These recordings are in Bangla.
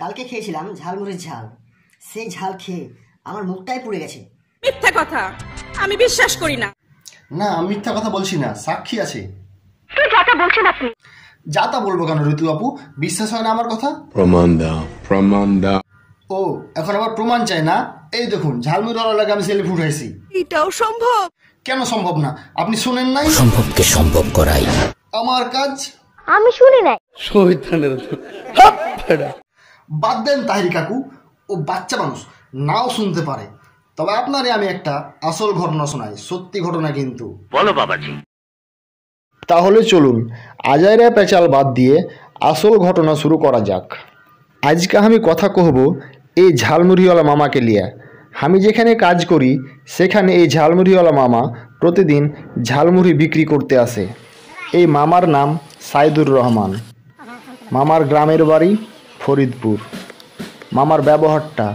কালকে খেয়েছিলাম ঝালমুড়ির ঝাল, সেই ঝাল খেয়ে আমার মুখটাই পুড়ে গেছে। মিথ্যা কথা, আমি বিশ্বাস করি না। না, আমি মিথ্যা কথা বলছি না, সাক্ষী আছে। যাতা বলছেন আপনি? যাতা বলবো কেন ঋতু আপু? বিশ্বাস হয় না আমার কথা? প্রমাণ দাও, প্রমাণ দাও। ও, এখন আবার প্রমাণ চাই না? এই দেখুন, ঝালমুড়িওয়ালা লাগে আমি সেলফি উঠাইছি। এটাও সম্ভব? কেন সম্ভব না? আপনি শুনেন নাই? সম্ভবকে সম্ভব করাই আমার কাজ। আমি শুনি নাই। বাদ দেন তাহিরি কাকু, ও বাচ্চা মানুষ, নাও শুনতে পারে। তবে আপনারে আমি একটা আসল ঘটনা শোনাই, সত্যি ঘটনা কিন্তু। বলো বাবাজি। তাহলে চলুন আজাইরা পেঁচাল বাদ দিয়ে আসল ঘটনা শুরু করা যাক। আজকে আমি কথা কহব এই ঝালমুড়িওয়ালা মামাকে লিয়া। আমি যেখানে কাজ করি সেখানে এই ঝালমুড়িওয়ালা মামা প্রতিদিন ঝালমুড়ি বিক্রি করতে আসে। এই মামার নাম সাইদুর রহমান। মামার গ্রামের বাড়ি ফরিদপুর। মামার ব্যবহারটা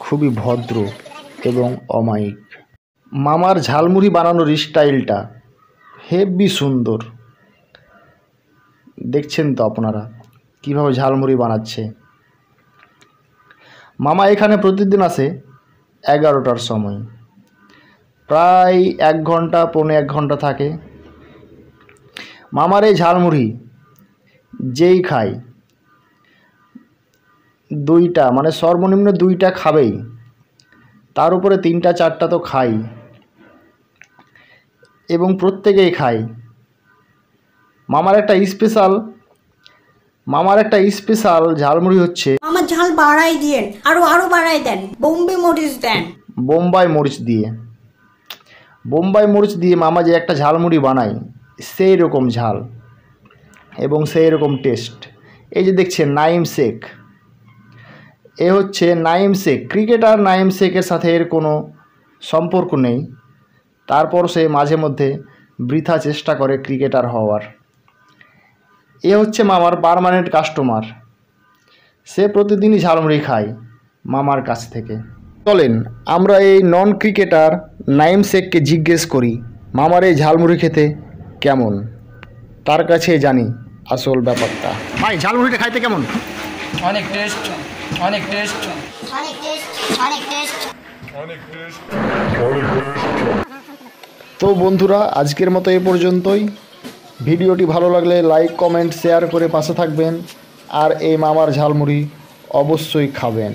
খুবই ভদ্র এবং অমায়িক। মামার ঝালমুড়ি বানানোর স্টাইলটা হেব্বি সুন্দর। দেখছেন তো আপনারা কীভাবে ঝালমুড়ি বানাচ্ছে। মামা এখানে প্রতিদিন আসে 11টার সময়, প্রায় 1 ঘন্টা পৌনে 1 ঘন্টা থাকে। মামার এই ঝালমুড়ি যেই খায় 2টা, মানে সর্বনিম্ন 2টা খাবেই, তার উপরে 3টা 4টা তো খাই, এবং প্রত্যেকেই খায়। মামার একটা স্পেশাল ঝালমুড়ি হচ্ছে আমার ঝাল বাড়াই দিয়েন, আরো বাড়াই দেন, বোম্বে মরিচ দেন। বোম্বাই মরিচ দিয়ে মামা যে একটা ঝালমুড়ি বানায় সেই রকম ঝাল এবং সেই রকম টেস্ট। এই যে দেখছেন নাইম শেখ, এ হচ্ছে নাইম শেখ, ক্রিকেটার নাইম শেখের সাথে এর কোনো সম্পর্ক নেই, তারপর সে মাঝে মধ্যে বৃথা চেষ্টা করে ক্রিকেটার হওয়ার। এ হচ্ছে মামার পার্মানেন্ট কাস্টমার, সে প্রতিদিনই ঝালমুড়ি খায় মামার কাছ থেকে। চলেন আমরা এই নন ক্রিকেটার নাইম শেখকে জিজ্ঞেস করি মামার এই ঝালমুড়ি খেতে কেমন, তার কাছে জানি আসল ব্যাপারটা। ভাই, ঝালমুড়িটা খাইতে কেমন? অনেক টেস্ট, অনেক টেস্ট, অনেক টেস্ট, অনেক টেস্ট, অনেক টেস্ট। তো বন্ধুরা, আজকের মতো এ পর্যন্তই। ভিডিওটি ভালো লাগলে লাইক কমেন্ট শেয়ার করে পাশে থাকবেন, আর এই মামার ঝালমুড়ি অবশ্যই খাবেন।